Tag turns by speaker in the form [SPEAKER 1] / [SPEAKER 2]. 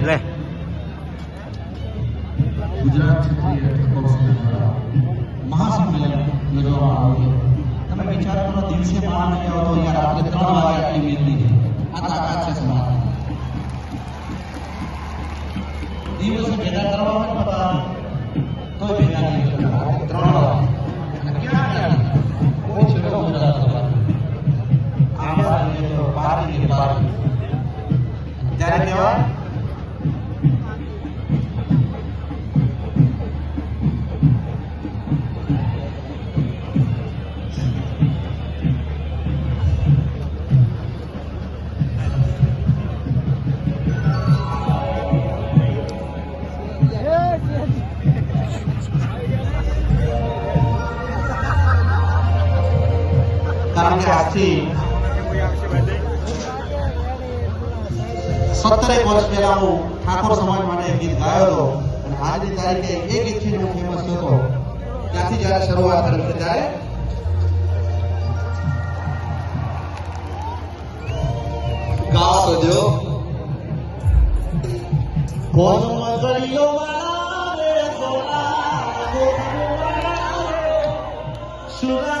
[SPEAKER 1] લે
[SPEAKER 2] ગુજરાત ક્ષત્રિય મહાસંમેલન યોજવામાં આવ્યું. તમે વિચાર કરો, દિવસે માણસ નહીં આવતો, અહીંયા રાત્રે 3 વાગે આટલી મીટિંગ. આ તાકાત છે સમાજ. દિવસે ભેગા કરવા હોય બધા તોય ભેગા નહીં કરતા. 3 વાગે અને ક્યાં કોઈ છેડો ગુજરાત સમાજ આમાં તો પાર્ટી ત્યારે કહેવાય કારણ કે આજથી 17 વર્ષ પહેલા હું ઠાકોર સમાજ માટે એક ગીત ગાયો હતો અને આજની તારીખે એ ગીતથી હું ફેમસ થયો. ત્યાંથી જયારે શરૂઆત કરી છે ત્યારે ગાવા તો જો કોણ મગરીઓ વાળા રે સોલા સુરા